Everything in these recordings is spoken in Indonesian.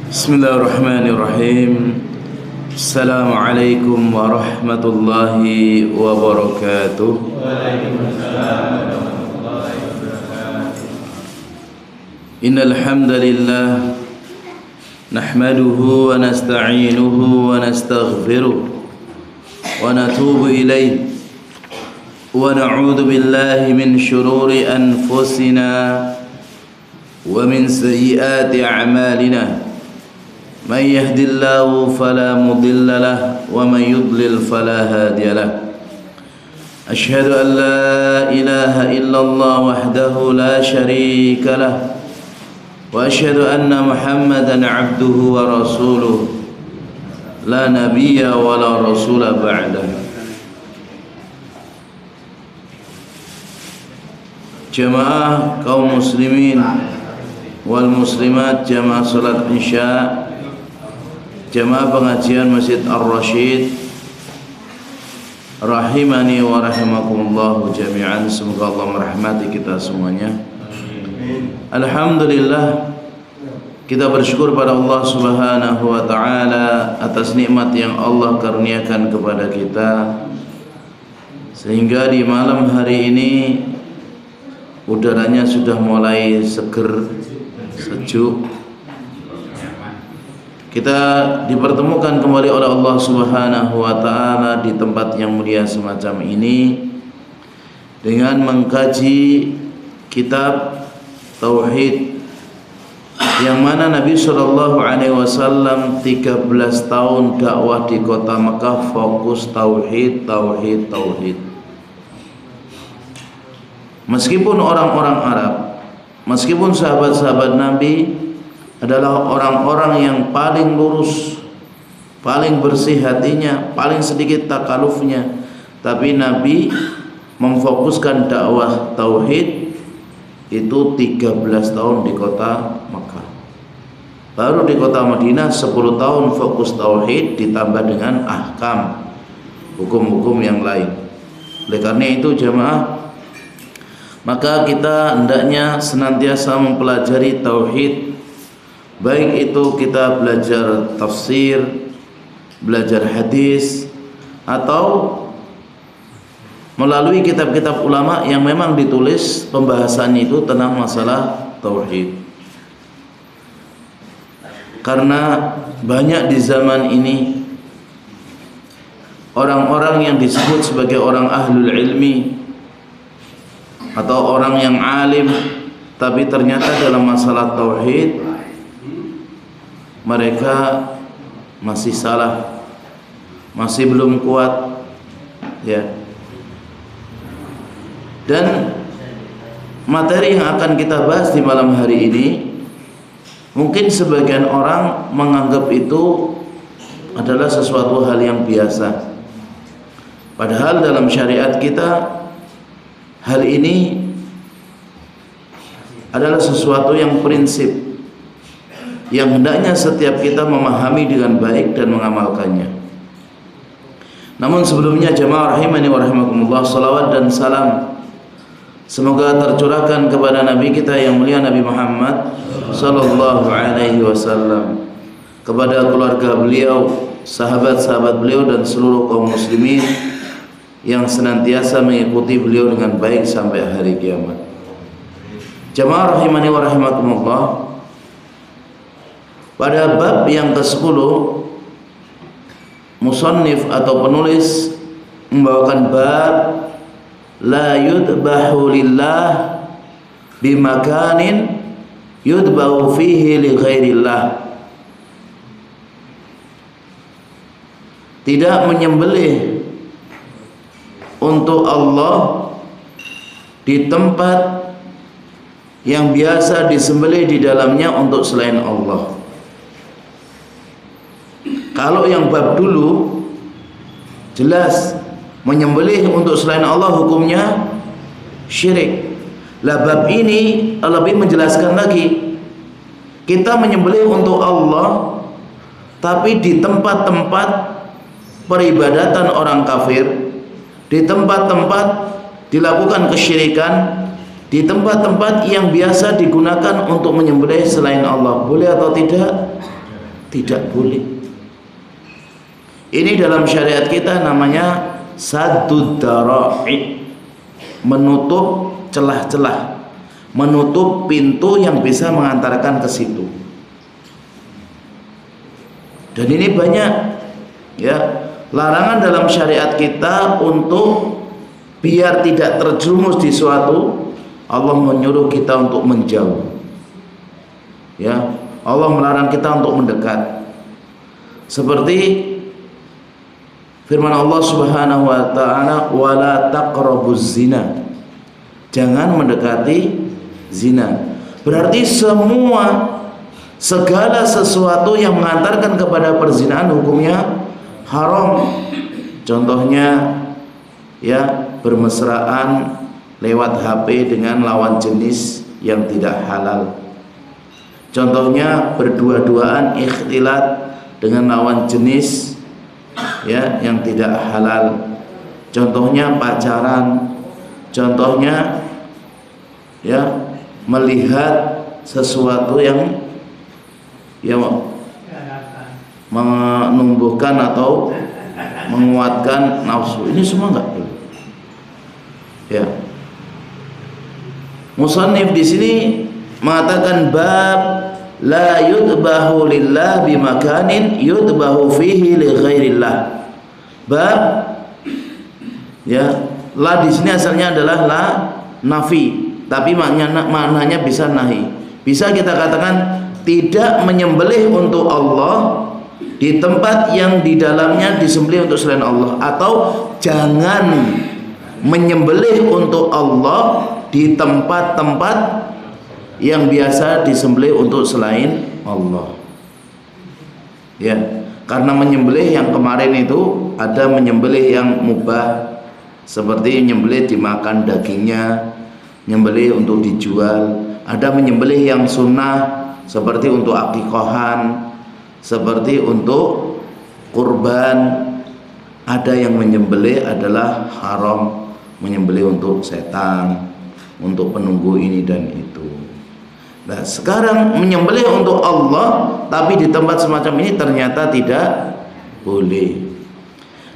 Bismillahirrahmanirrahim. Assalamualaikum warahmatullahi wabarakatuh. Waalaikumsalam warahmatullahi wabarakatuh. Innal hamdalillah nahmaduhu wa nasta'inuhu wa nastaghfiruh wa natubu ilayh wa na'udzu billahi min shururi anfusina wa min sayyiati a'malina. Man yahdihillahu fala mudilla lahu wa man yudlil fala hadiya lahu. Asyhadu an la ilaha illallah wahdahu la syarika lahu wa asyhadu anna Muhammadan abduhu wa rasuluh la nabiyya wa la rasula ba'dahu. Jamaah kaum muslimin wal muslimat, jamaah salat isya, jamaah pengajian Masjid Ar-Rasyid, rahimani wa rahimakumullah jami'an. Semoga Allah merahmati kita semuanya. Alhamdulillah, kita bersyukur pada Allah Subhanahu wa taala atas nikmat yang Allah karuniakan kepada kita, sehingga di malam hari ini udaranya sudah mulai seger, sejuk. Kita dipertemukan kembali oleh Allah Subhanahu wa taala di tempat yang mulia semacam ini dengan mengkaji kitab tauhid, yang mana Nabi sallallahu alaihi wasallam 13 tahun dakwah di kota Mekah fokus tauhid. Meskipun orang-orang Arab, meskipun sahabat-sahabat Nabi adalah orang-orang yang paling lurus, paling bersih hatinya, paling sedikit takalufnya, tapi Nabi memfokuskan dakwah tauhid itu 13 tahun di kota Makkah. Baru di kota Madinah 10 tahun fokus tauhid ditambah dengan ahkam, hukum-hukum yang lain. Oleh karena itu jamaah, maka kita hendaknya senantiasa mempelajari tauhid. Baik itu kita belajar tafsir, belajar hadis, atau melalui kitab-kitab ulama yang memang ditulis pembahasannya itu tentang masalah tauhid. Karena banyak di zaman ini orang-orang yang disebut sebagai orang ahlul ilmi atau orang yang alim, tapi ternyata dalam masalah tauhid mereka masih salah, masih belum kuat, ya. Dan materi yang akan kita bahas di malam hari ini, mungkin sebagian orang menganggap itu adalah sesuatu hal yang biasa. Padahal dalam syariat kita, hal ini adalah sesuatu yang prinsip, yang hendaknya setiap kita memahami dengan baik dan mengamalkannya. Namun sebelumnya jamaah rahimani wa rahimakumullah, salawat dan salam semoga tercurahkan kepada Nabi kita yang mulia Nabi Muhammad sallallahu alaihi wasallam, kepada keluarga beliau, sahabat-sahabat beliau, dan seluruh kaum muslimin yang senantiasa mengikuti beliau dengan baik sampai hari kiamat. Jamaah rahimani wa rahimakumullah, pada bab yang ke-10 musannif atau penulis membawakan bab la yudbahu lillah bimakanin yudbahu fihi li ghairillah. Tidak menyembelih untuk Allah di tempat yang biasa disembelih di dalamnya untuk selain Allah. Kalau yang bab dulu jelas menyembelih untuk selain Allah hukumnya syirik. Lah bab ini lebih menjelaskan lagi. Kita menyembelih untuk Allah tapi di tempat-tempat peribadatan orang kafir, di tempat-tempat dilakukan kesyirikan, di tempat-tempat yang biasa digunakan untuk menyembelih selain Allah, boleh atau tidak? Tidak boleh. Ini dalam syariat kita namanya saddud dhara'i, menutup celah-celah, menutup pintu yang bisa mengantarkan ke situ. Dan ini banyak ya larangan dalam syariat kita untuk biar tidak terjerumus di suatu. Allah menyuruh kita untuk menjauh. Ya, Allah melarang kita untuk mendekat. Seperti firman Allah Subhanahu wa taala, "Wala taqrabuz zina." Jangan mendekati zina. Berarti segala sesuatu yang mengantarkan kepada perzinahan hukumnya haram. Contohnya ya bermesraan lewat HP dengan lawan jenis yang tidak halal. Contohnya berdua-duaan ikhtilat dengan lawan jenis ya yang tidak halal. Contohnya pacaran. Contohnya ya melihat sesuatu yang menumbuhkan atau menguatkan nafsu. Ini semua enggak boleh. Ya. Musannif di sini mengatakan bab la yudbahu lillah bimakanin yudbahu fihi li ghairillah. Bab ya, la di sini asalnya adalah la nafi, tapi maknanya bisa nahi. Bisa kita katakan tidak menyembelih untuk Allah di tempat yang di dalamnya disembelih untuk selain Allah, atau jangan menyembelih untuk Allah di tempat-tempat yang biasa disembelih untuk selain Allah. Ya, karena menyembelih yang kemarin itu ada menyembelih yang mubah, seperti menyembelih dimakan dagingnya, menyembelih untuk dijual. Ada menyembelih yang sunnah, seperti untuk akikohan, seperti untuk kurban. Ada yang menyembelih adalah haram, menyembelih untuk setan, untuk penunggu ini dan itu. Nah, sekarang menyembelih untuk Allah tapi di tempat semacam ini ternyata tidak boleh.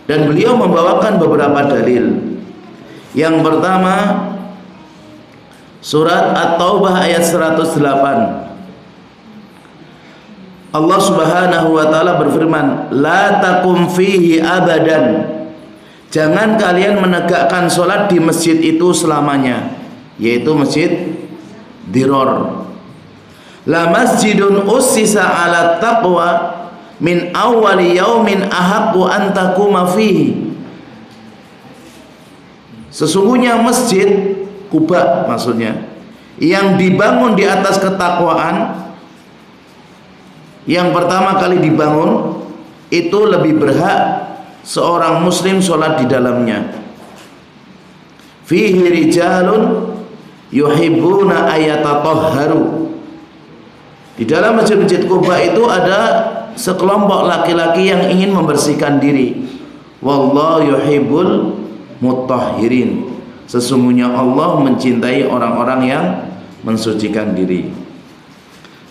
Dan beliau membawakan beberapa dalil. Yang pertama, surat At-Taubah ayat 108. Allah Subhanahu wa taala berfirman, "La takum fihi abadan." Jangan kalian menegakkan sholat di masjid itu selamanya, yaitu masjid Diror. La masjidun ussisa ala taqwa min awwali yaumin ahaqqu an taquma fihi. Sesungguhnya masjid Kuba maksudnya yang dibangun di atas ketakwaan, yang pertama kali dibangun itu lebih berhak seorang muslim sholat di dalamnya. Fihi rijalun yuhibbuna ayatatahharu. Di dalam masjid-masjid Kuba itu ada sekelompok laki-laki yang ingin membersihkan diri. Wallahu yuhibbul mutahhirin. Sesungguhnya Allah mencintai orang-orang yang mensucikan diri.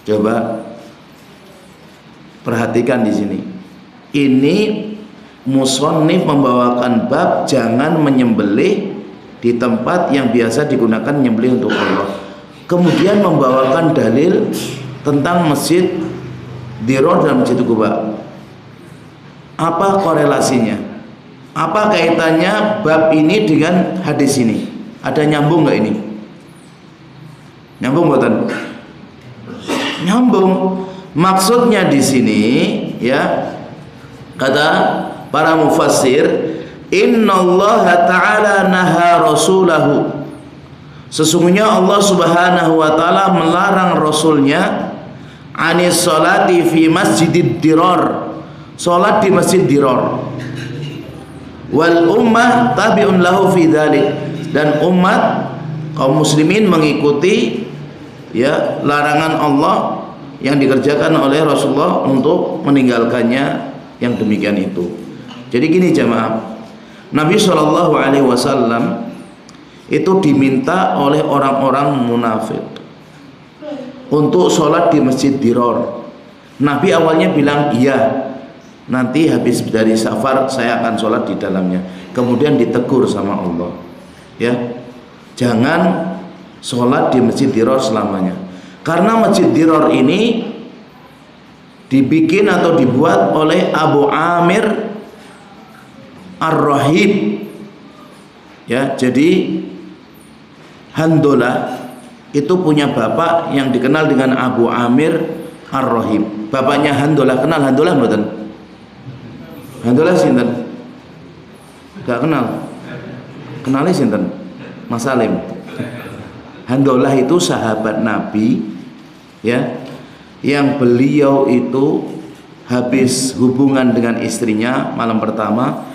Coba perhatikan di sini. Ini musannif membawakan bab jangan menyembelih di tempat yang biasa digunakan menyembelih untuk Allah. Kemudian membawakan dalil tentang masjid Diror dan masjid Kuba. Apa korelasinya? Apa kaitannya bab ini dengan hadis ini? Ada nyambung nggak ini? Nyambung buatan? Nyambung. Maksudnya di sini ya, kata para mufassir, innallaha ta'ala naha rasulahu. Sesungguhnya Allah Subhanahu wa taala melarang rasulnya anis salati fi masjidid Diror. Salat di masjid Diror. Wal ummah tabi'un lahu fi dzalik, dan umat kaum muslimin mengikuti ya larangan Allah yang dikerjakan oleh Rasulullah untuk meninggalkannya yang demikian itu. Jadi gini jamaah, Nabi SAW itu diminta oleh orang-orang munafik untuk sholat di masjid Diror. Nabi awalnya bilang iya, nanti habis dari safar saya akan sholat di dalamnya. Kemudian ditegur sama Allah, ya, jangan sholat di Masjid Dirar selamanya. Karena Masjid Dirar ini dibikin atau dibuat oleh Abu Amir Ar-Rahib, ya. Jadi Handolah itu punya bapak yang dikenal dengan Abu Amir Ar-Rahib. Bapaknya Handolah, kenal Handolah mboten? Handolah sinten? Gak kenal. Kenali sinten? Mas Salim. Handolah itu sahabat Nabi, ya, yang beliau itu habis hubungan dengan istrinya malam pertama,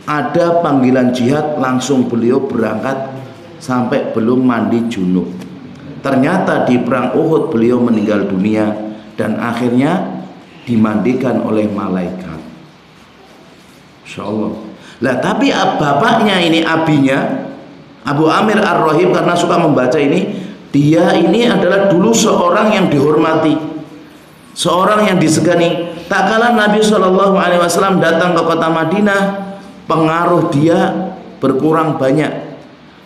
ada panggilan jihad, langsung beliau berangkat sampai belum mandi junub. Ternyata di perang Uhud beliau meninggal dunia dan akhirnya dimandikan oleh malaikat. Insya Allah. Lah tapi bapaknya ini, abinya Abu Amir Ar-Rahib, karena suka membaca ini, dia ini adalah dulu seorang yang dihormati, seorang yang disegani. Tak kala Nabi SAW datang ke kota Madinah, pengaruh dia berkurang banyak.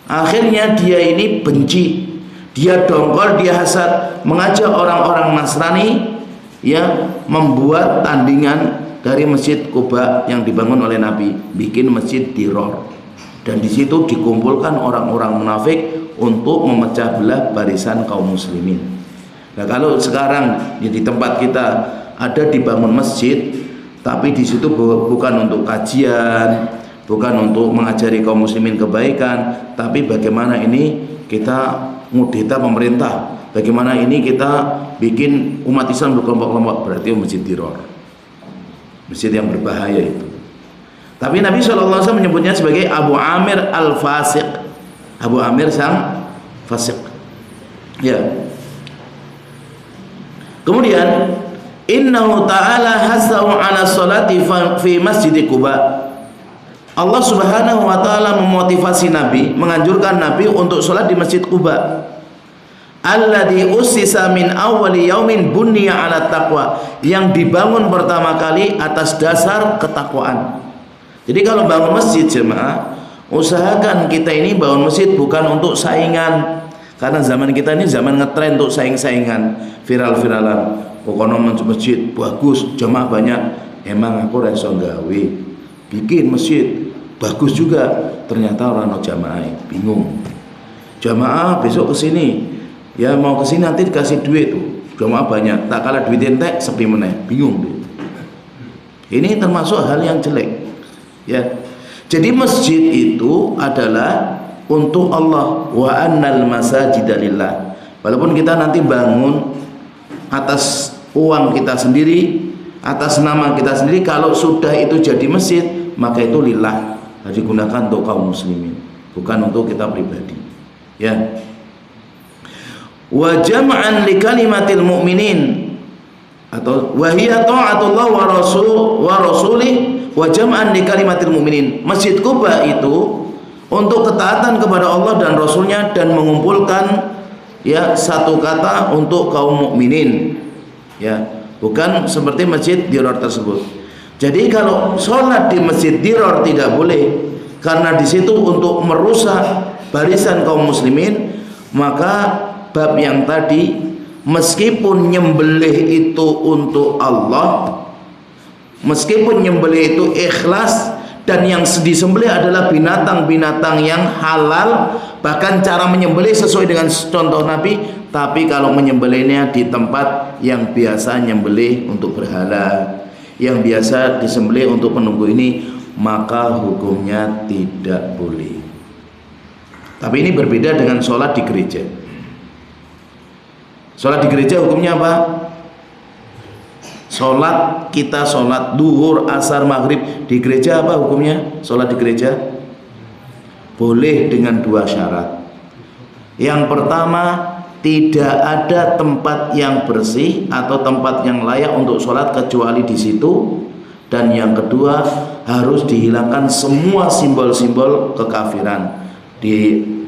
Akhirnya dia ini benci, dia dongkol, dia hasad, mengajak orang-orang Nasrani yang membuat tandingan dari Masjid Quba yang dibangun oleh Nabi, bikin Masjid Dirar, dan di situ dikumpulkan orang-orang munafik untuk memecah belah barisan kaum muslimin. Nah, kalau sekarang di tempat kita ada dibangun masjid, tapi di situ bukan untuk kajian, bukan untuk mengajari kaum muslimin kebaikan, tapi bagaimana ini kita ngudeta pemerintah, bagaimana ini kita bikin umat Islam berkelompok-kelompok, berarti Masjid Dirar, masjid yang berbahaya itu. Tapi Nabi SAW menyebutnya sebagai Abu Amir Al-Fasiq, Abu Amir sang fasik, ya. Kemudian innahu ta'ala hasau ala salati fi Masjid Quba. Allah Subhanahu wa taala memotivasi Nabi, menganjurkan Nabi untuk sholat di Masjid Quba. Alladzi ussisa min awwali yaumin bunniya ala taqwa, yang dibangun pertama kali atas dasar ketakwaan. Jadi kalau bangun masjid, jemaah, usahakan kita ini bangun masjid bukan untuk saingan. Karena zaman kita ini zaman ngetren untuk saing-saingan, viral-viralan. Pokoknya masjid bagus, jemaah banyak. Emang aku reso gawe bikin masjid bagus juga, ternyata orang no jamaah, bingung. Jamaah besok kesini, ya mau kesini nanti dikasih duit tuh, jamaah banyak, tak kalah duit entek sepi meneh, bingung deh. Ini termasuk hal yang jelek, ya. Jadi masjid itu adalah untuk Allah, wa annal masajida lillah. Walaupun kita nanti bangun atas uang kita sendiri, atas nama kita sendiri, kalau sudah itu jadi masjid, maka itu lillah, digunakan untuk kaum muslimin, bukan untuk kita pribadi, ya. Wa jam'an li kalimatil mu'minin, atau wa hiya ta'atullah wa rasulih wa jam'an li kalimatil mu'minin. Masjid Quba itu untuk ketaatan kepada Allah dan Rasulnya, dan mengumpulkan, ya, satu kata untuk kaum mukminin, ya, bukan seperti Masjid Dirar tersebut. Jadi kalau sholat di Masjid Dirar tidak boleh, karena di situ untuk merusak barisan kaum muslimin. Maka bab yang tadi, meskipun nyembelih itu untuk Allah, meskipun nyembelih itu ikhlas, dan yang disembelih adalah binatang-binatang yang halal, bahkan cara menyembelih sesuai dengan contoh Nabi. Tapi kalau menyembelihnya di tempat yang biasa nyembelih untuk berhala, yang biasa disembelih untuk penunggu ini, maka hukumnya tidak boleh. Tapi ini berbeda dengan sholat di gereja. Sholat di gereja hukumnya apa? Sholat kita, sholat duhur, asar, maghrib di gereja, apa hukumnya? Sholat di gereja boleh dengan dua syarat. Yang pertama, tidak ada tempat yang bersih atau tempat yang layak untuk sholat kecuali di situ. Dan yang kedua, harus dihilangkan semua simbol-simbol kekafiran, diturunkan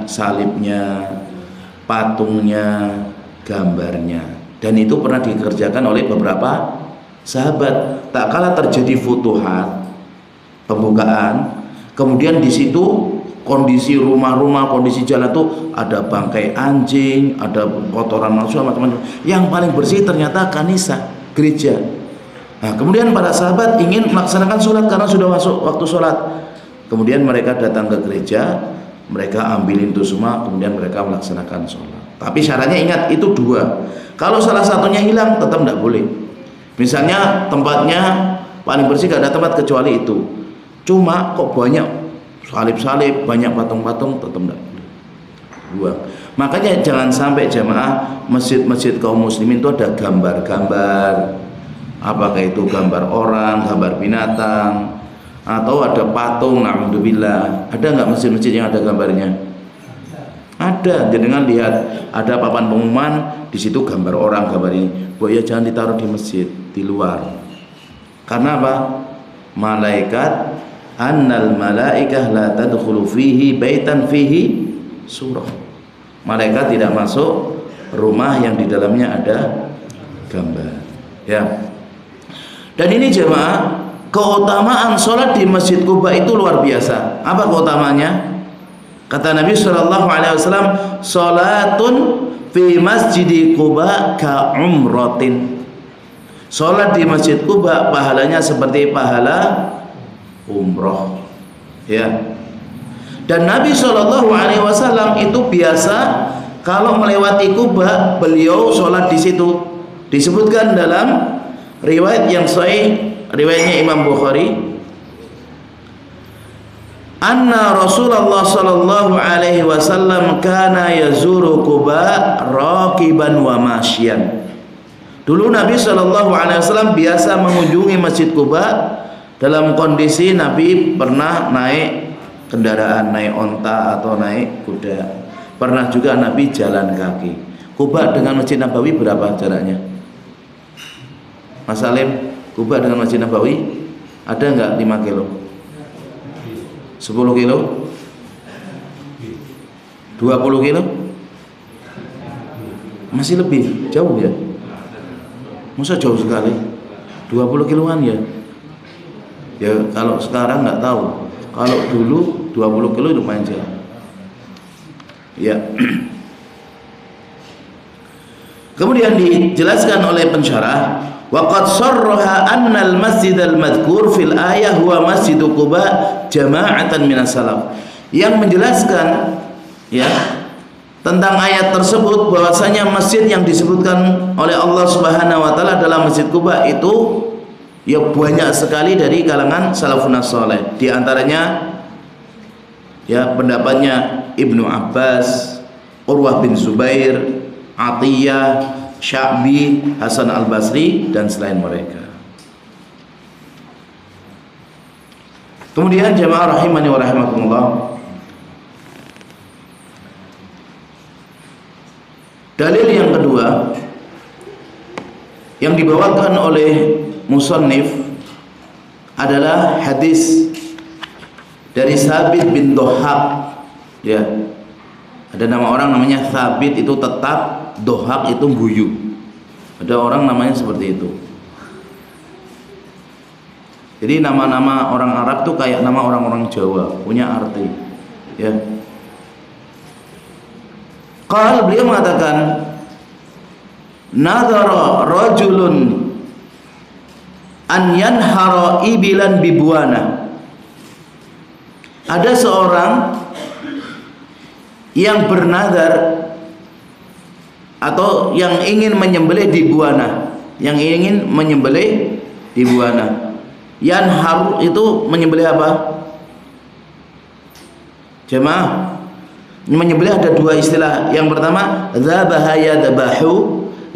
salibnya, patungnya, gambarnya. Dan itu pernah dikerjakan oleh beberapa sahabat. Tak kala terjadi futuhat, pembukaan, kemudian di situ kondisi rumah-rumah, kondisi jalan tuh ada bangkai anjing, ada kotoran manusia, macam-macam. Yang paling bersih ternyata kanisa, gereja. Nah, kemudian para sahabat ingin melaksanakan sholat karena sudah masuk waktu sholat. Kemudian mereka datang ke gereja, mereka ambilin itu semua, kemudian mereka melaksanakan sholat. Tapi syaratnya ingat, itu dua. Kalau salah satunya hilang, tetap tidak boleh. Misalnya tempatnya paling bersih, gak ada tempat kecuali itu. Cuma kok banyak salib-salib, banyak patung-patung, tetap tidak boleh. Dua. Makanya jangan sampai jamaah masjid-masjid kaum muslimin itu ada gambar-gambar. Apakah itu gambar orang, gambar binatang, atau ada patung, na'udzubillah. Ada nggak masjid-masjid yang ada gambarnya? Ada. Jangan lihat ada papan pengumuman, di situ gambar orang, gambar ini. Buat ya jangan ditaruh di masjid, di luar. Karena apa? Malaikat, annal malaikah la tadkhulu fihi baitan fihi surah. Malaikat tidak masuk rumah yang di dalamnya ada gambar. Ya. Dan ini jemaah, keutamaan sholat di Masjid Quba itu luar biasa. Apa keutamanya? Kata Nabi SAW, sholatun fi masjidi Quba ka umratin. Sholat di Masjid Quba pahalanya seperti pahala umroh. Ya. Dan Nabi SAW itu biasa kalau melewati Quba, beliau sholat di situ. Disebutkan dalam riwayat yang sahih, riwayatnya Imam Bukhari, anna Rasulullah sallallahu alaihi wasallam kana yazuru Quba raqiban wa masyian. Dulu Nabi sallallahu alaihi wasallam biasa mengunjungi Masjid Quba dalam kondisi Nabi pernah naik kendaraan, naik onta atau naik kuda. Pernah juga Nabi jalan kaki. Quba dengan Masjid Nabawi berapa jaraknya? Mas Salim, Quba dengan Masjid Nabawi ada enggak 5 kilo? 10 kilo? 20 kilo? Masih lebih jauh ya? Masa jauh sekali? 20 kiloan ya? Ya kalau sekarang nggak tahu. Kalau dulu 20 kilo itu panjang. Ya. Kemudian dijelaskan oleh pensyarah, waqad sarraha anna al-masjid al-madhkur fil ayah huwa Masjid Quba jama'atan minas salaf. Yang menjelaskan ya tentang ayat tersebut bahwasanya masjid yang disebutkan oleh Allah Subhanahu wa taala dalam Masjid Quba itu ya banyak sekali dari kalangan salafun saleh. Di antaranya ya pendapatnya Ibnu Abbas, Urwah bin Zubair, Atiyah, Sya'bi, Hasan al-Basri dan selain mereka. Kemudian jemaah rahimani wa rahimakumullah, dalil yang kedua yang dibawakan oleh musannif adalah hadis dari Thabit bin Dhahhak. Ya, ada nama orang namanya Thabit itu tetap, Dhahhak itu guyu. Ada orang namanya seperti itu. Jadi nama-nama orang Arab tuh kayak nama orang-orang Jawa, punya arti. Ya. Beliau mengatakan, nadhara rajulun an yanhara ibilan bibuana. Ada seorang yang bernadar atau yang ingin menyembelih di Buana, yang ingin menyembelih di Buana. Yanhar itu menyembelih apa? Jemaah, menyembelih ada dua istilah. Yang pertama dzabaha yadbahu,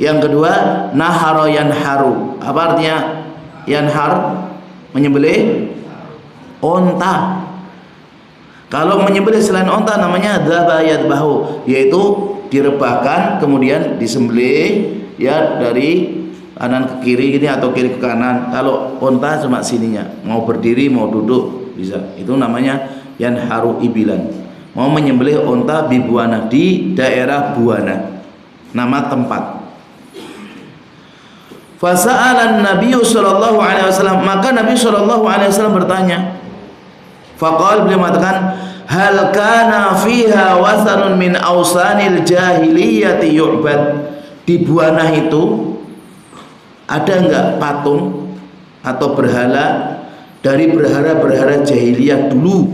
yang kedua nahara yanharu. Apa artinya yanhar? Menyembelih onta. Kalau menyembelih selain onta namanya dzaba yadbahu, yaitu direbahkan kemudian disembelih ya dari kanan ke kiri ini atau kiri ke kanan. Kalau onta cuma sininya, mau berdiri mau duduk bisa. Itu namanya yanharu ibilan. Mau menyembelih onta di Buana, di daerah Buana, nama tempat. Fasa'alan Nabi sallallahu alaihi wasallam, maka Nabi sallallahu alaihi wasallam bertanya. Faqala, beliau mengatakan, hal kana fiha wathanun min awsanil jahiliyati yu'bad. Di Buana itu ada enggak patung atau berhala dari berhala-berhala jahiliyah dulu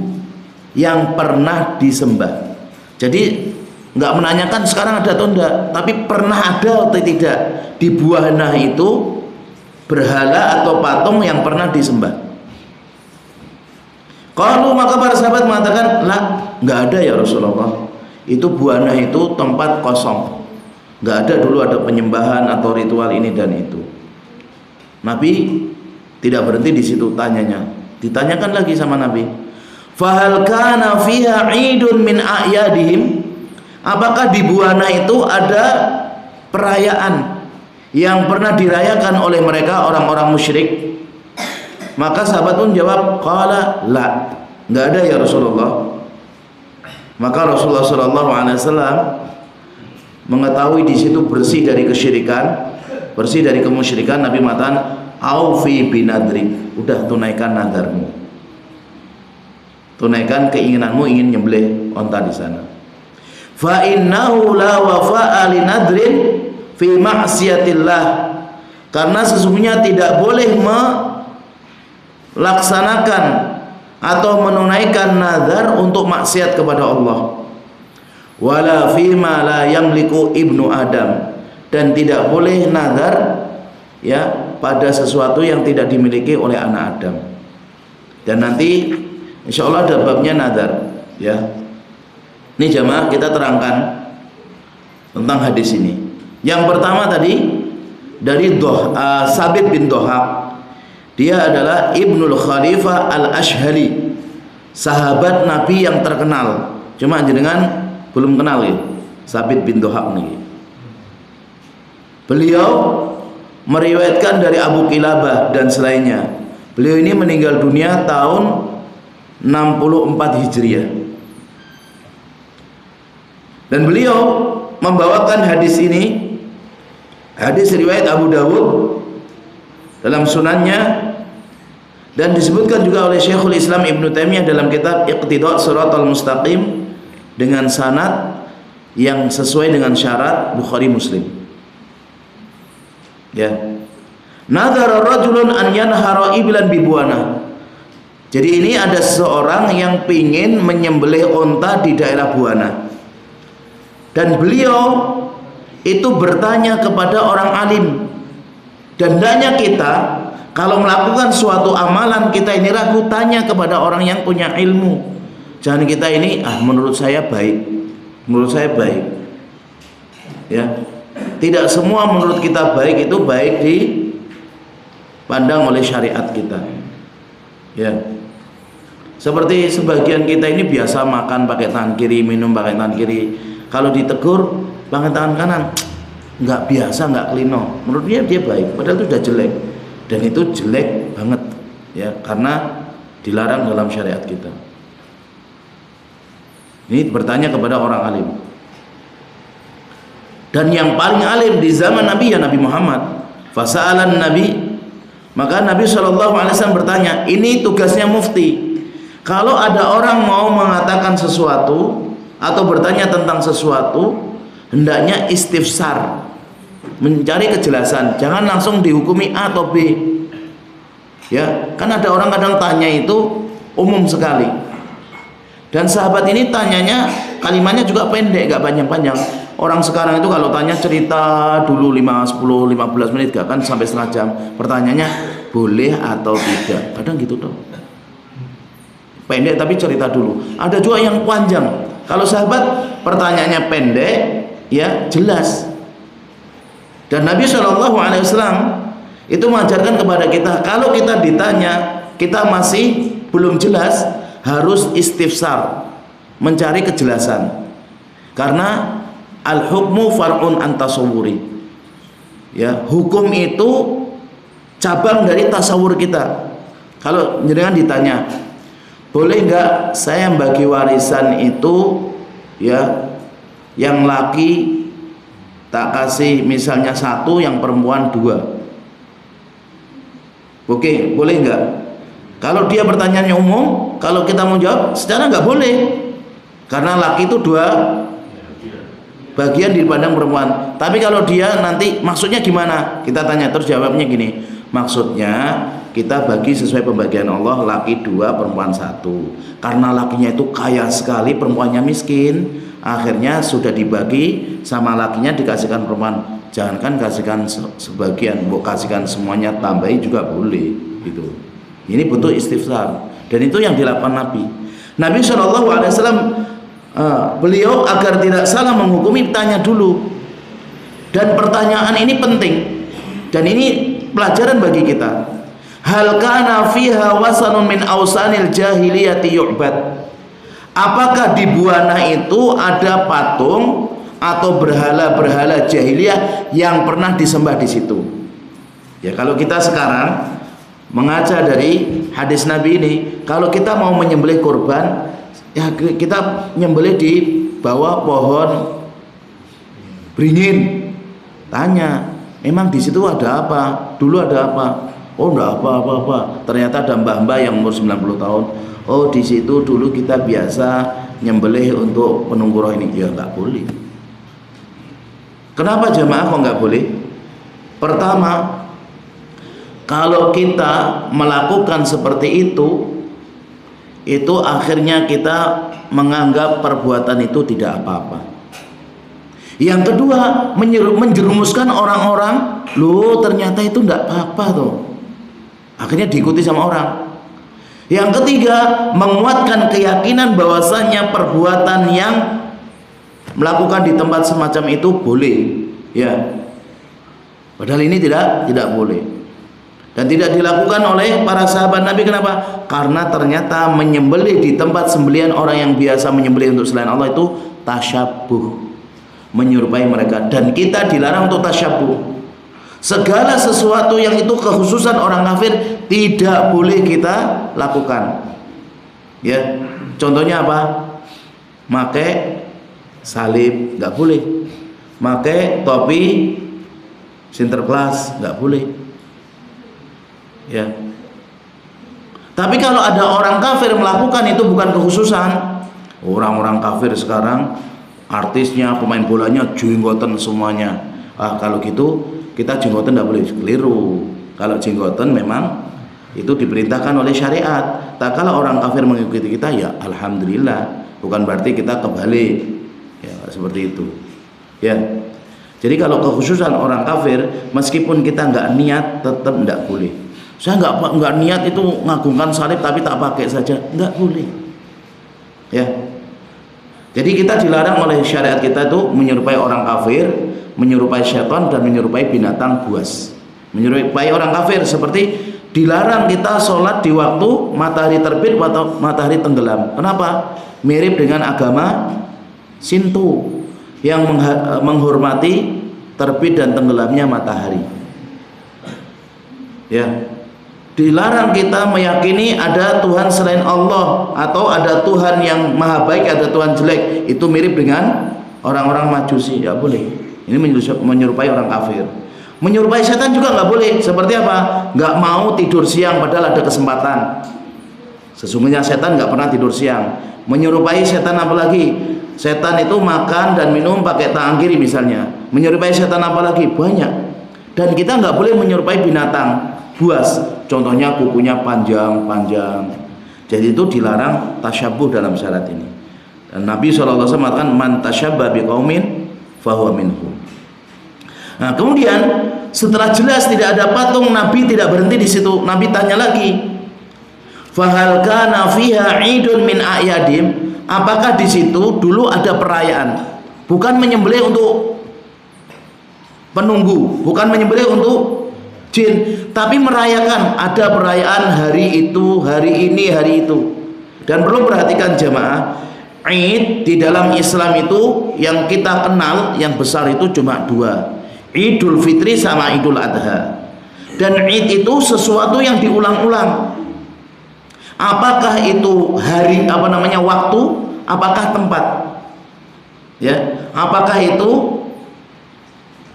yang pernah disembah? Jadi enggak menanyakan sekarang ada atau enggak, tapi pernah ada atau tidak di Buana itu berhala atau patung yang pernah disembah. Kalau maka para sahabat mengatakan, lah, nggak ada ya Rasulullah. Itu Buana itu tempat kosong, nggak ada dulu ada penyembahan atau ritual ini dan itu. Nabi tidak berhenti di situ tanyanya, ditanyakan lagi sama Nabi. Fahal kana fiha idun min a'yadihim? Apakah di Buana itu ada perayaan yang pernah dirayakan oleh mereka orang-orang musyrik? Maka sahabat pun jawab, qala la, enggak ada ya Rasulullah. Maka Rasulullah sallallahu alaihi wasallam mengetahui di situ bersih dari kesyirikan, bersih dari kemusyrikan. Nabi mengatakan, aufi binadrik, udah tunaikan nadarmu, tunaikan keinginanmu ingin nyembelih onta di sana. Fa innahu la wafa'a li nadrin fi ma'siyatillah, karena sesungguhnya tidak boleh laksanakan atau menunaikan nazar untuk maksiat kepada Allah. Wala fima la yamliku ibnu Adam, dan tidak boleh nazar ya pada sesuatu yang tidak dimiliki oleh anak Adam. Dan nanti insya Allah ada babnya nazar ya. Ini jamaah kita terangkan tentang hadis ini. Yang pertama tadi dari Sabit bin Dohak. Dia adalah Ibnul Khalifah Al-Ashhali, sahabat Nabi yang terkenal. Cuma jenengan belum kenal ya, Sabit bin Dohak nih. Beliau meriwayatkan dari Abu Kilabah dan selainnya. Beliau ini meninggal dunia tahun 64 Hijriah. Dan beliau membawakan hadis ini, hadis riwayat Abu Dawud dalam sunannya, dan disebutkan juga oleh Syekhul Islam Ibnu Taimiyah dalam kitab Iqtida' Shiratal Mustaqim dengan sanad yang sesuai dengan syarat Bukhari Muslim. Ya. Nadhara rajulun an yanhara iblan bi Buana. Jadi ini ada seseorang yang ingin menyembelih unta di daerah Buana. Dan beliau itu bertanya kepada orang alim. Dan hendaknya kita kalau melakukan suatu amalan kita ini ragu, tanya kepada orang yang punya ilmu. Jangan kita ini menurut saya baik, menurut saya baik. Ya, tidak semua menurut kita baik itu baik dipandang oleh syariat kita. Ya, seperti sebagian kita ini biasa makan pakai tangan kiri, minum pakai tangan kiri. Kalau ditegur pakai tangan kanan, nggak biasa, nggak klino. Menurut dia baik, padahal itu sudah jelek, dan itu jelek banget ya, karena dilarang dalam syariat kita. Ini bertanya kepada orang alim, dan yang paling alim di zaman Nabi ya Nabi Muhammad. Fasa'alan Nabi, maka Nabi SAW bertanya. Ini tugasnya mufti. Kalau ada orang mau mengatakan sesuatu atau bertanya tentang sesuatu, hendaknya istifsar, mencari kejelasan, jangan langsung dihukumi A atau B. Ya, kan ada orang kadang tanya itu umum sekali. Dan sahabat ini tanyanya kalimatnya juga pendek, gak panjang-panjang. Orang sekarang itu kalau tanya cerita dulu 5, 10, 15 menit, gak kan sampai setengah jam. Pertanyaannya boleh atau tidak, kadang gitu dong. Pendek tapi cerita dulu. Ada juga yang panjang. Kalau sahabat pertanyaannya pendek, ya jelas. Dan Nabi SAW itu mengajarkan kepada kita, kalau kita ditanya kita masih belum jelas, harus istifsar, mencari kejelasan. Karena al-hukmu far'un an tasawwuri. Ya, hukum itu cabang dari tasawur kita. Kalau jenengan ditanya, boleh nggak saya bagi warisan itu ya, yang laki tak kasih misalnya 1, yang perempuan 2. Oke, boleh nggak? Kalau dia pertanyaannya umum, kalau kita mau jawab, secara nggak boleh. Karena laki itu dua bagian dipandang perempuan. Tapi kalau dia nanti maksudnya gimana? Kita tanya, terus jawabnya gini. Maksudnya kita bagi sesuai pembagian Allah, laki 2, perempuan 1. Karena lakinya itu kaya sekali, perempuannya miskin. Akhirnya sudah dibagi, sama lakinya dikasihkan perempuan. Jangankan kasihkan sebagian, mau kasihkan semuanya, tambahi juga boleh gitu. Ini butuh istifsar, dan itu yang dilakukan Nabi. Nabi SAW beliau agar tidak salah menghukumi, tanya dulu. Dan pertanyaan ini penting, dan ini pelajaran bagi kita. Hal kana fiha wasanun min awsanil jahiliyati yu'bad. Apakah di Buana itu ada patung atau berhala-berhala jahiliyah yang pernah disembah di situ? Ya, kalau kita sekarang mengaca dari hadis Nabi ini, kalau kita mau menyembelih kurban, ya kita nyembelih di bawah pohon beringin. Tanya, emang di situ ada apa? Dulu ada apa? Oh, enggak apa-apa. Ternyata ada mbah-mbah yang umur 90 tahun. Oh, di situ dulu kita biasa nyembelih untuk penunggu roh ini. Ya enggak boleh. Kenapa jamaah kok nggak boleh? Pertama, kalau kita melakukan seperti itu akhirnya kita menganggap perbuatan itu tidak apa-apa. Yang kedua, menjerumuskan orang-orang, loh ternyata itu tidak apa-apa tuh. Akhirnya diikuti sama orang. Yang ketiga, menguatkan keyakinan bahwasannya perbuatan yang melakukan di tempat semacam itu boleh, ya. Padahal ini tidak boleh. Dan tidak dilakukan oleh para sahabat Nabi. Kenapa? Karena ternyata menyembelih di tempat sembelihan orang yang biasa menyembelih untuk selain Allah itu tasyabuh, menyerupai mereka. Dan kita dilarang untuk tasyabuh. Segala sesuatu yang itu kekhususan orang kafir tidak boleh kita lakukan. Ya, contohnya apa? Pakai salib nggak boleh, pakai topi Sinterklas nggak boleh, ya. Tapi kalau ada orang kafir melakukan, itu bukan kekhususan. Orang-orang kafir sekarang artisnya, pemain bolanya jenggotan semuanya. Kalau gitu kita jenggotan nggak boleh. Keliru. Kalau jenggotan memang itu diperintahkan oleh syariat. Tak kalau orang kafir mengikuti kita, ya alhamdulillah. Bukan berarti kita kebalik. Ya, seperti itu. Ya. Jadi kalau kekhususan orang kafir, meskipun kita nggak niat, tetap nggak boleh. Saya nggak niat itu ngagungkan salib tapi tak pakai saja, nggak boleh. Ya. Jadi kita dilarang oleh syariat kita itu menyerupai orang kafir, menyerupai syaitan, dan menyerupai binatang buas. Menyerupai orang kafir seperti dilarang kita sholat di waktu matahari terbit atau matahari tenggelam. Kenapa? Mirip dengan agama Sinto yang menghormati terbit dan tenggelamnya matahari. Ya, dilarang kita meyakini ada Tuhan selain Allah, atau ada Tuhan yang maha baik, ada Tuhan jelek. Itu mirip dengan orang-orang Majusi. Ya boleh. Ini menyerupai orang kafir. Menyerupai setan juga nggak boleh. Seperti apa? Nggak mau tidur siang padahal ada kesempatan. Sesungguhnya setan nggak pernah tidur siang. Menyerupai setan apa lagi? Setan itu makan dan minum pakai tangan kiri misalnya. Menyerupai setan apa lagi? Banyak. Dan kita nggak boleh menyerupai binatang buas. Contohnya kukunya panjang-panjang. Jadi itu dilarang tasyabuh dalam syarat ini. Dan Nabi SAW mengatakan man tasyabba biqaumin fahuwa minhum. Nah, kemudian setelah jelas tidak ada patung, Nabi tidak berhenti di situ. Nabi tanya lagi, fahal kana fiha 'idun min a'yadim? Apakah di situ dulu ada perayaan? Bukan menyembelih untuk penunggu, bukan menyembelih untuk jin, tapi merayakan. Ada perayaan hari itu, hari ini, hari itu. Dan perlu perhatikan jamaah, Id di dalam Islam itu yang kita kenal yang besar itu cuma dua, Idul Fitri sama Idul Adha. Dan Id itu sesuatu yang diulang-ulang. Apakah itu hari waktu, apakah tempat? Ya, apakah itu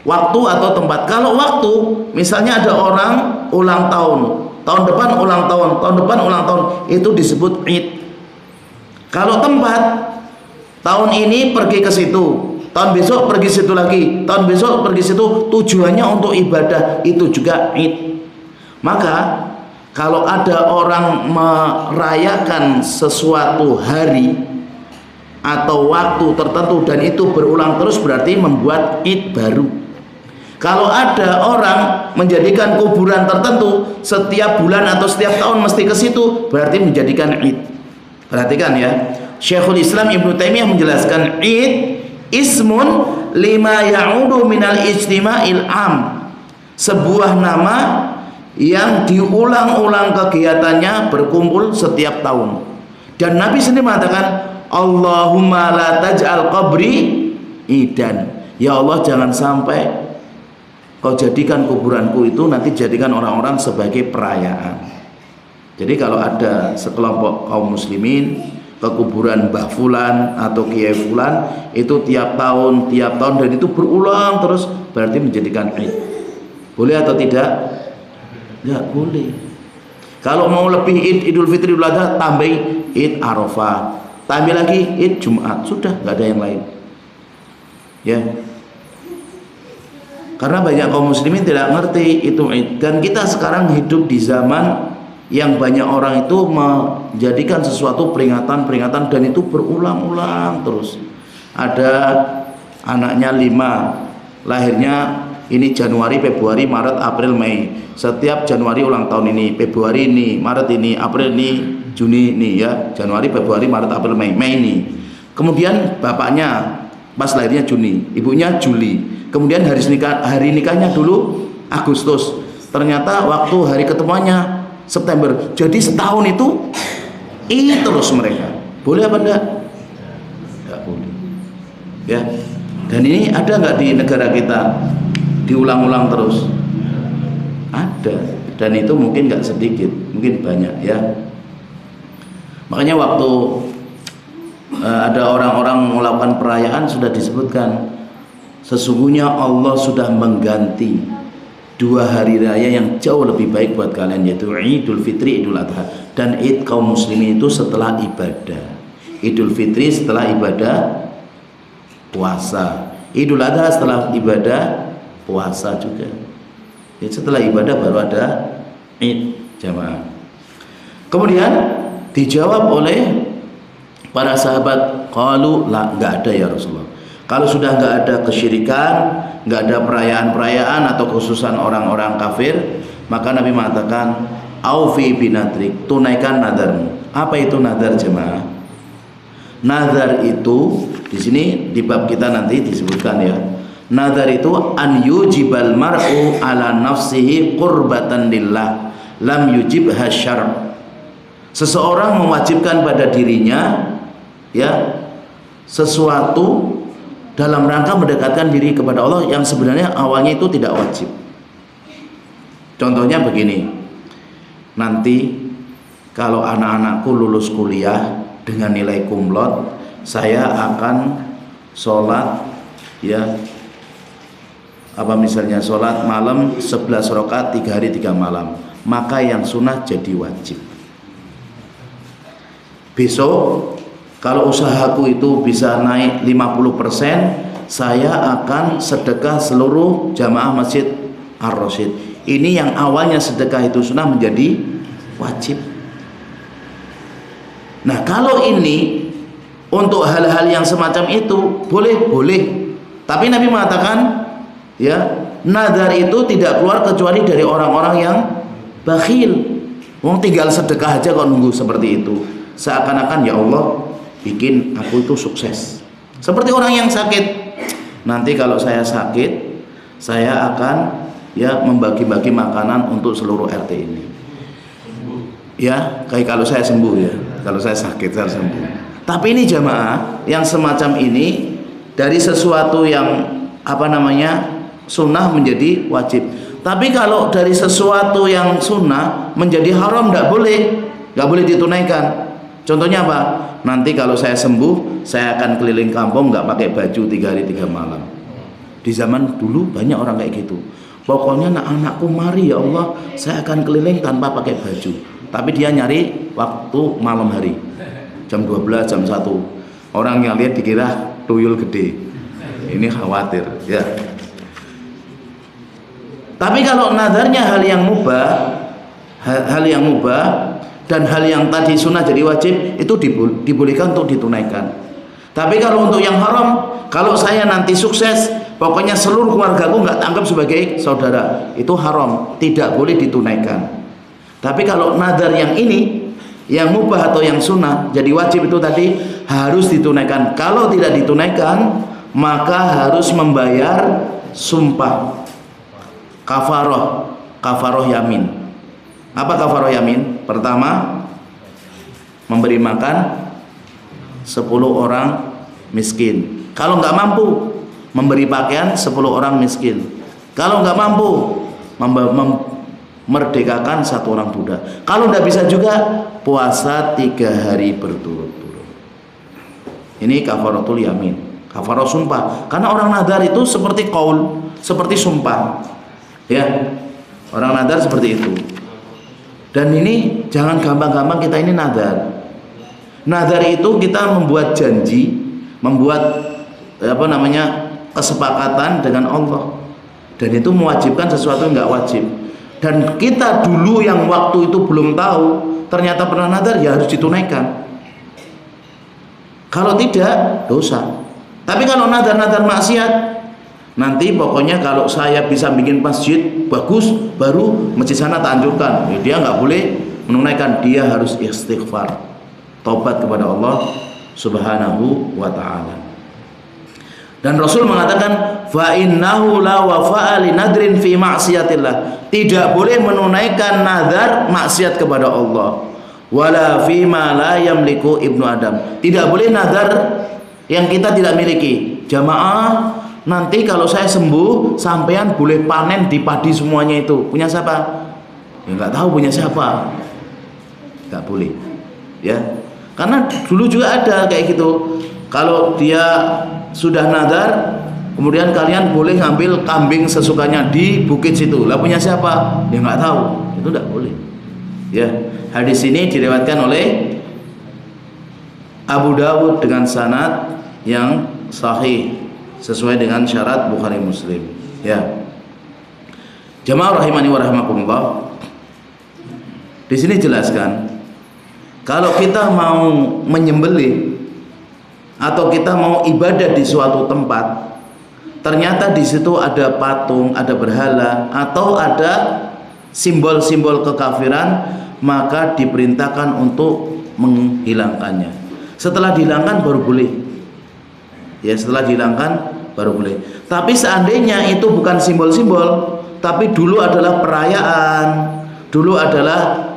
waktu atau tempat? Kalau waktu, misalnya ada orang ulang tahun tahun depan ulang tahun, tahun depan ulang tahun, itu disebut Id. Kalau tempat, tahun ini pergi ke situ, tahun besok pergi situ lagi, tahun besok pergi situ, tujuannya untuk ibadah, itu juga Id. Maka kalau ada orang merayakan sesuatu hari atau waktu tertentu dan itu berulang terus, berarti membuat Id baru. Kalau ada orang menjadikan kuburan tertentu setiap bulan atau setiap tahun mesti ke situ, berarti menjadikan Id. Perhatikan ya, Syekhul Islam Ibnu Taimiyah menjelaskan Id ismun lima ya'udu minal ijtima'il am, sebuah nama yang diulang-ulang kegiatannya berkumpul setiap tahun. Dan Nabi sendiri mengatakan, Allahumma la taj'al qabri idan, ya Allah jangan sampai kau jadikan kuburanku itu nanti jadikan orang-orang sebagai perayaan. Jadi kalau ada sekelompok kaum muslimin ke kuburan Mbah Fulan atau Kiai Fulan itu tiap tahun dan itu berulang terus, berarti menjadikan Id. Boleh atau tidak? Tidak boleh. Kalau mau lebih Id, Idul Fitri, Idul Adha, tambah Id Arafah, tambah lagi Id Jumat, sudah nggak ada yang lain. Ya. Karena banyak kaum muslimin tidak ngerti itu Id. Dan kita sekarang hidup di zaman yang banyak orang itu menjadikan sesuatu peringatan dan itu berulang-ulang terus. Ada anaknya 5, lahirnya ini Januari, Februari, Maret, April, Mei. Setiap Januari ulang tahun ini, Februari ini, Maret ini, April ini, Juni ini ya. Januari, Februari, Maret, April, Mei ini. Kemudian bapaknya pas lahirnya Juni, ibunya Juli. Kemudian hari nikahnya dulu Agustus. Ternyata waktu hari ketemuannya September. Jadi setahun itu terus mereka. Boleh apa enggak? Enggak boleh. Ya. Dan ini ada nggak di negara kita diulang-ulang terus? Ada. Dan itu mungkin nggak sedikit, mungkin banyak ya. Makanya waktu ada orang-orang melakukan perayaan sudah disebutkan, sesungguhnya Allah sudah mengganti 2 hari raya yang jauh lebih baik buat kalian, yaitu Idul Fitri, Idul Adha. Dan Id kaum muslimin itu setelah ibadah. Idul Fitri setelah ibadah puasa, Idul Adha setelah ibadah puasa juga. Jadi setelah ibadah baru ada Id jamaah. Kemudian dijawab oleh para sahabat, qalu la, enggak ada ya Rasulullah. Kalau sudah nggak ada kesyirikan, nggak ada perayaan-perayaan atau khususan orang-orang kafir, maka Nabi mengatakan, aufi binadrik, tunaikan nadarmu. Apa itu nadar jemaah? Nadar itu di sini di bab kita nanti disebutkan ya. Nadar itu an yujibal mar'u ala nafsihi qurbatan lillah lam yujib hasyar. Seseorang mewajibkan pada dirinya ya sesuatu dalam rangka mendekatkan diri kepada Allah yang sebenarnya awalnya itu tidak wajib. Contohnya begini, nanti kalau anak-anakku lulus kuliah dengan nilai kumlot, saya akan sholat ya misalnya sholat malam 11 rakaat 3 hari 3 malam, maka yang sunnah jadi wajib. Besok kalau usahaku itu bisa naik 50%, saya akan sedekah seluruh jamaah Masjid Ar-Rasyid. Ini yang awalnya sedekah itu sunnah menjadi wajib. Nah, kalau ini untuk hal-hal yang semacam itu boleh. Tapi Nabi mengatakan ya, nadar itu tidak keluar kecuali dari orang-orang yang bakhil. Wong tinggal sedekah aja kok nunggu seperti itu. Seakan-akan ya Allah bikin aku itu sukses. Seperti orang yang sakit. Nanti kalau saya sakit, saya akan ya membagi-bagi makanan untuk seluruh RT ini. Ya, kayak kalau saya sembuh ya. Kalau saya sakit saya sembuh. Tapi ini jamaah yang semacam ini dari sesuatu yang sunnah menjadi wajib. Tapi kalau dari sesuatu yang sunnah menjadi haram, nggak boleh ditunaikan. Contohnya apa? Nanti kalau saya sembuh, saya akan keliling kampung nggak pakai baju 3 hari 3 malam. Di zaman dulu banyak orang kayak gitu. pokoknya anakku mari ya Allah, saya akan keliling tanpa pakai baju. Tapi dia nyari waktu malam hari, jam 12, jam 1. Orang yang lihat dikira tuyul gede. Ini khawatir ya. Tapi kalau nadarnya hal yang mubah, dan hal yang tadi sunnah jadi wajib, itu dibolehkan untuk ditunaikan. Tapi kalau untuk yang haram, kalau saya nanti sukses, pokoknya seluruh keluargaku nggak anggap sebagai saudara, itu haram, tidak boleh ditunaikan. Tapi kalau nadar yang ini, yang mubah atau yang sunnah jadi wajib, itu tadi harus ditunaikan. Kalau tidak ditunaikan, maka harus membayar sumpah, kafaroh yamin. Apa kafaroh yamin? Pertama, memberi makan 10 orang miskin. Kalau nggak mampu, memberi pakaian 10 orang miskin. Kalau nggak mampu, memerdekakan 1 orang budak. Kalau nggak bisa juga, puasa 3 hari berturut-turut. Ini kafaratul yamin, kafaroh sumpah. Karena orang nadar itu seperti qaul, seperti sumpah. Ya, orang nadar seperti itu. Dan ini jangan gampang-gampang kita ini nadar. Nadar itu kita membuat janji, membuat kesepakatan dengan Allah. Dan itu mewajibkan sesuatu yang nggak wajib. Dan kita dulu yang waktu itu belum tahu, ternyata pernah nadar, ya harus ditunaikan. Kalau tidak, dosa. Tapi kalau nadar-nadar maksiat, nanti pokoknya kalau saya bisa bikin masjid bagus, baru masjid sana tak anjurkan. Dia nggak boleh menunaikan, dia harus istighfar, taubat kepada Allah Subhanahu wa ta'ala. Dan Rasul mengatakan, fa innahu la wafa'a li nadrin fi ma'siyatillah. Tidak boleh menunaikan nazar maksiat kepada Allah. Wala fi ma la yamliku ibnu Adam. Tidak boleh nazar yang kita tidak miliki. Jamaah, nanti kalau saya sembuh, sampean boleh panen di padi semuanya itu. Punya siapa? Ya nggak tahu punya siapa. Nggak boleh. Ya. Karena dulu juga ada kayak gitu. Kalau dia sudah nadar, kemudian kalian boleh ngambil kambing sesukanya di bukit situ. Lah punya siapa? Ya nggak tahu. Itu nggak boleh. Ya. Hadis ini diriwayatkan oleh Abu Dawud dengan sanad yang sahih, sesuai dengan syarat Bukhari Muslim. Ya. Jamaah rahimani wa rahimakumullah. Di sini jelaskan, kalau kita mau menyembelih atau kita mau ibadah di suatu tempat, ternyata di situ ada patung, ada berhala, atau ada simbol-simbol kekafiran, maka diperintahkan untuk menghilangkannya. Setelah dihilangkan baru boleh. Ya, setelah dihilangkan baru boleh. Tapi seandainya itu bukan simbol-simbol, tapi dulu adalah perayaan, dulu adalah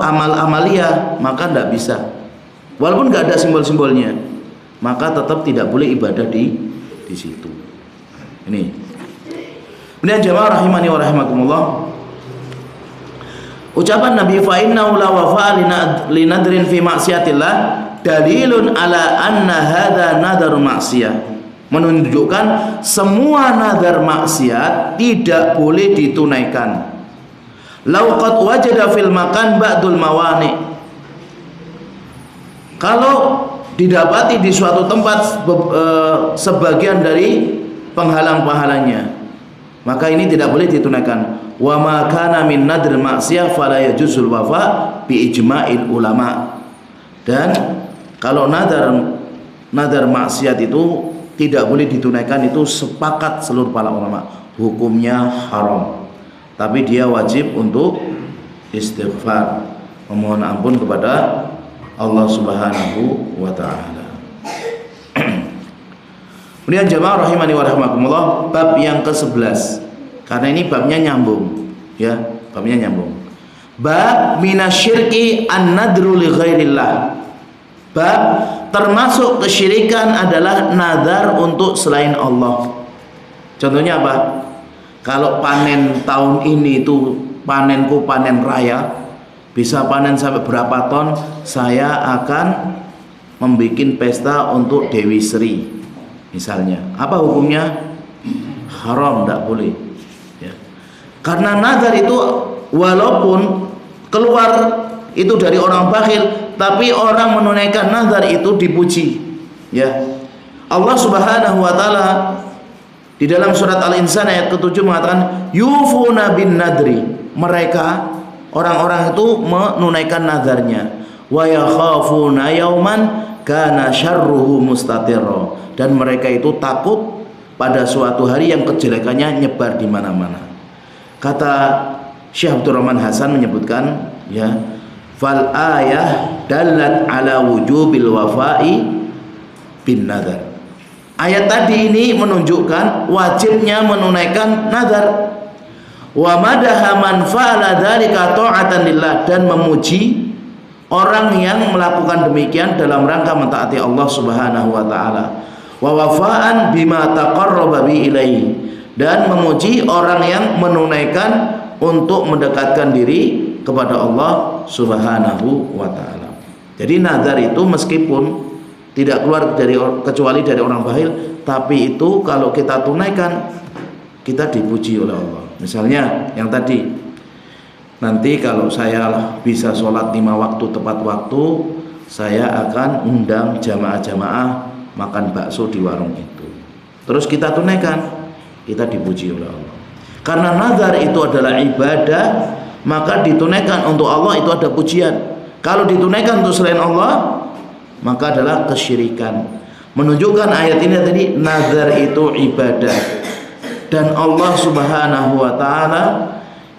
amal-amalia, maka tidak bisa. Walaupun nggak ada simbol-simbolnya, maka tetap tidak boleh ibadah di situ. Ini. Kemudian jamaah rahimani wa rahimakumullah. Ucapan Nabi fa innahu la wafa'a li nadrin fi ma'siyatillah dalilun ala anna hadza nadar maksiyah, menunjukkan semua nadar maksiat tidak boleh ditunaikan. Lau qad wajada fil makan ba'dul mawani, kalau didapati di suatu tempat sebagian dari penghalang-penghalangnya, maka ini tidak boleh ditunaikan. Wa ma kana min nadr maksiyah fala yajuzul wafa bi ijma'il ulama. Dan kalau nadar maksiat itu tidak boleh ditunaikan, itu sepakat seluruh para ulama, hukumnya haram. Tapi dia wajib untuk istighfar, memohon ampun kepada Allah Subhanahu wa ta'ala. Kemudian jamaah rahimani wa rahimakumullah, bab yang ke-11. Karena ini babnya nyambung, ya, babnya nyambung. Bab minasyirki an-nadru li ghairillah. Bab termasuk kesyirikan adalah nadar untuk selain Allah. Contohnya apa? Kalau panen tahun ini itu panenku panen raya, bisa panen sampai berapa ton, saya akan membuat pesta untuk Dewi Sri misalnya. Apa hukumnya? Haram, tidak boleh. Ya. Karena nazar itu walaupun keluar itu dari orang bakhil, tapi orang menunaikan nazar itu dipuji. Ya. Allah Subhanahu wa taala di dalam surat Al-Insan ayat ke-7 mengatakan yufuna bin nadri. Mereka orang-orang itu menunaikan nazarnya. Wa yakhafuna yauman kana syarruhu mustatirra. Dan mereka itu takut pada suatu hari yang kejelekannya nyebar di mana-mana. Kata Syekh Abdurrahman Hasan menyebutkan, ya, fal ayah dalat ala wujubil wafa'i bin nadar. Ayat tadi ini menunjukkan wajibnya menunaikan nazar. Wa madaha man fa'ala dzalika ta'atan lillah, dan memuji orang yang melakukan demikian dalam rangka mentaati Allah Subhanahu wa taala. Wa wafa'an bima taqarraba bi ilaihi, dan memuji orang yang menunaikan untuk mendekatkan diri kepada Allah Subhanahu wa taala. Jadi nazar itu meskipun tidak keluar kecuali dari orang bakhil, tapi itu kalau kita tunaikan kita dipuji oleh Allah. Misalnya yang tadi, nanti kalau saya bisa sholat 5 waktu tepat waktu, saya akan undang jamaah-jamaah makan bakso di warung itu. Terus kita tunaikan, kita dipuji oleh Allah. Karena nazar itu adalah ibadah, maka ditunaikan untuk Allah itu ada pujian. Kalau ditunaikan untuk selain Allah, maka adalah kesyirikan. Menunjukkan ayat ini tadi nazar itu ibadah, dan Allah Subhanahu wa taala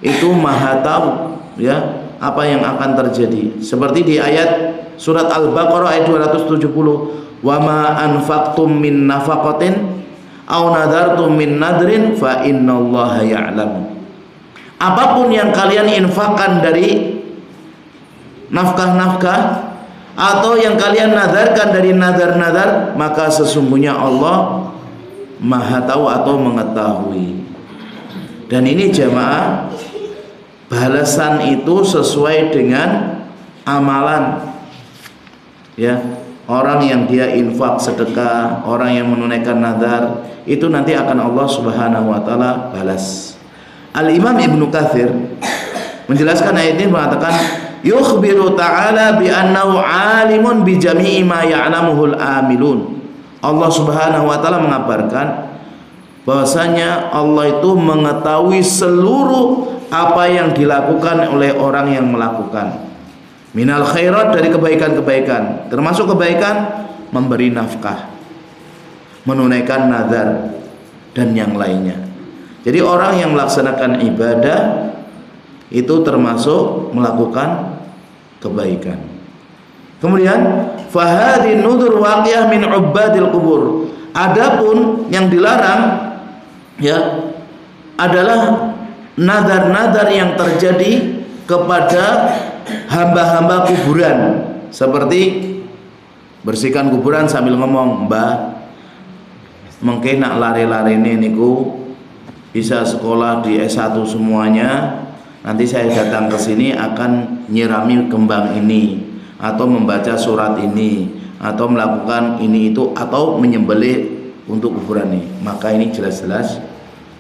itu Maha tahu, ya, apa yang akan terjadi. Seperti di ayat surat Al-Baqarah ayat 270, wa ma anfaqtum min nafaqatin aw nadartum min nadrin fa innallaha ya'lam. Apapun yang kalian infakkan dari nafkah-nafkah atau yang kalian nadarkan dari nadar-nadar, maka sesungguhnya Allah Maha tahu atau mengetahui. Dan ini jamaah, balasan itu sesuai dengan amalan. Ya, orang yang dia infak sedekah, orang yang menunaikan nadar, itu nanti akan Allah Subhanahu wa taala balas. Al-Imam Ibnu Katsir menjelaskan ayat ini mengatakan yukhbiru ta'ala bi annahu 'alimun bi jami'i ma ya'lamuhul amilun. Allah Subhanahu wa taala mengabarkan bahwasanya Allah itu mengetahui seluruh apa yang dilakukan oleh orang yang melakukan. Minal khairat, dari kebaikan-kebaikan, termasuk kebaikan memberi nafkah, menunaikan nazar, dan yang lainnya. Jadi orang yang melaksanakan ibadah itu termasuk melakukan kebaikan. Kemudian fahadhi nudur waqiyah min ubadil kubur. Adapun yang dilarang, ya, adalah nadar-nadar yang terjadi kepada hamba-hamba kuburan, seperti bersihkan kuburan sambil ngomong, "Mbah, mengke nak lare-lare niku bisa sekolah di S1 semuanya. Nanti saya datang ke sini akan nyirami kembang ini, atau membaca surat ini, atau melakukan ini itu, atau menyembelih untuk kuburan ini." Maka ini jelas-jelas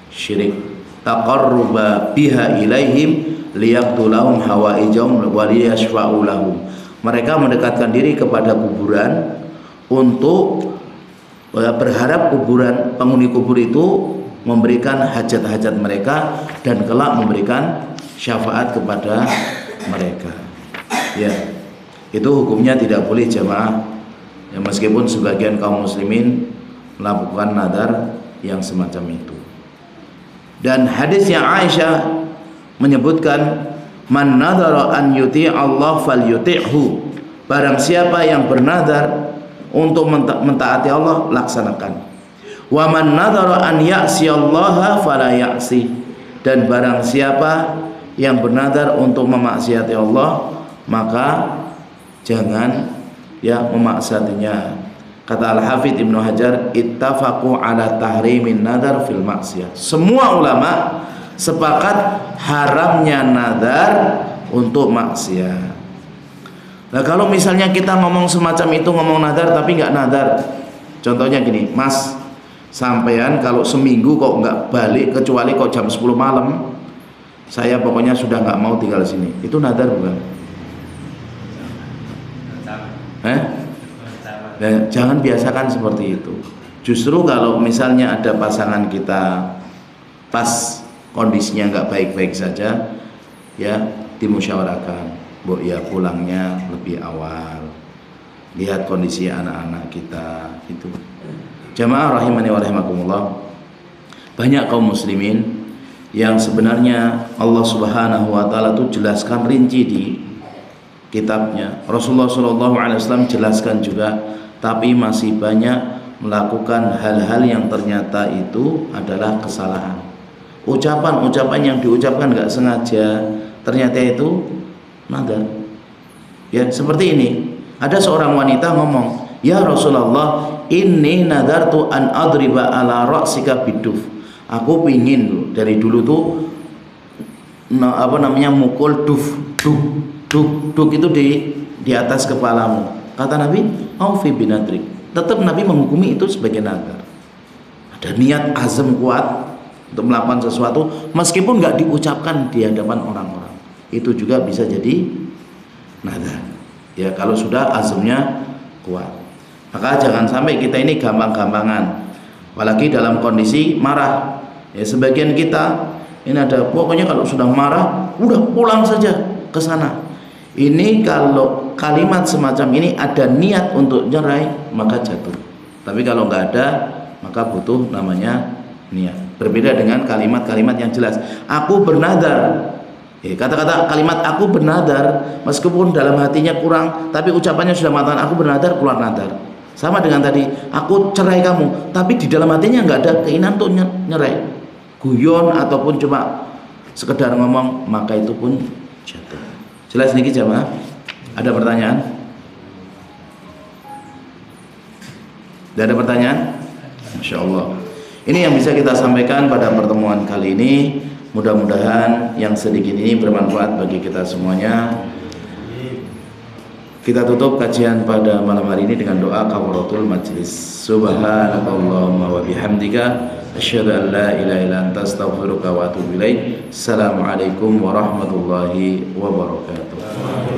syirik. Taqarruba biha ilaihim liyaqdulahum hawaijahum wa liyashfa'u lahum. Mereka mendekatkan diri kepada kuburan untuk berharap kuburan, penghuni kubur itu memberikan hajat-hajat mereka dan kelak memberikan syafaat kepada mereka. Ya, itu hukumnya tidak boleh jamaah. Ya, meskipun sebagian kaum muslimin melakukan nadar yang semacam itu. Dan hadisnya Aisyah menyebutkan, man nadara an yuti' Allah falyuti'hu. Barang siapa yang bernadar untuk mentaati Allah, laksanakan. Wa man nadara an ya'si Allah fala ya'si. Dan barang siapa yang bernadar untuk memaksiati Allah, maka jangan memaksiatinya. Kata Al-Hafidz Ibnu Hajar, ittafaqu ala tahrimin nadar fil maksiyah. Semua ulama sepakat haramnya nadar untuk maksiat. Nah, kalau misalnya kita ngomong semacam itu, ngomong nadar tapi nggak nadar. Contohnya gini, Mas, sampean kalau seminggu kok nggak balik kecuali kok jam 10 malam, saya pokoknya sudah nggak mau tinggal di sini. Itu nadar bukan? Jangan biasakan seperti itu. Justru kalau misalnya ada pasangan kita pas kondisinya nggak baik-baik saja, ya dimusyawarahkan, Bu, ya pulangnya lebih awal, lihat kondisi anak-anak kita. Itu jamaah rahimani wa rahimakumullah, banyak kaum muslimin yang sebenarnya Allah Subhanahu wa taala itu jelaskan rinci di kitabnya. Rasulullah SAW jelaskan juga, tapi masih banyak melakukan hal-hal yang ternyata itu adalah kesalahan. Ucapan-ucapan yang diucapkan nggak sengaja, ternyata itu nadar. Ya seperti ini. Ada seorang wanita ngomong, ya Rasulullah, inni nadartu an adriba ala ra'sika biduf. Aku pingin dari dulu tuh mukul duk itu di atas kepalamu. Kata Nabi, aufi binadrik. Tetap Nabi menghukumi itu sebagai nadar. Ada niat azam kuat untuk melakukan sesuatu meskipun nggak diucapkan di hadapan orang-orang, itu juga bisa jadi nadar. Ya kalau sudah azamnya kuat. Maka jangan sampai kita ini gampang-gampangan, apalagi dalam kondisi marah. Ya sebagian kita ini ada, pokoknya kalau sudah marah udah pulang saja ke sana. Ini kalau kalimat semacam ini ada niat untuk nyerai maka jatuh. Tapi kalau nggak ada maka butuh namanya niat. Berbeda dengan kalimat-kalimat yang jelas. Aku bernadar. Kata-kata kalimat aku bernadar meskipun dalam hatinya kurang, tapi ucapannya sudah mengatakan aku bernadar, keluar nadar. Sama dengan tadi, aku cerai kamu, tapi di dalam hatinya nggak ada keinginan untuk nyerai, guyon ataupun cuma sekedar ngomong, maka itu pun jatuh. Jelas nih jamaah? Ada pertanyaan? Tidak ada pertanyaan? Masya Allah. Ini yang bisa kita sampaikan pada pertemuan kali ini. Mudah-mudahan yang sedikit ini bermanfaat bagi kita semuanya. Kita tutup kajian pada malam hari ini dengan doa kafaratul majlis. Subhanakallahumma wa bihamdika asyhadu an la ilaha illa anta astaghfiruka wa atubu ilaik. Assalamualaikum warahmatullahi wabarakatuh.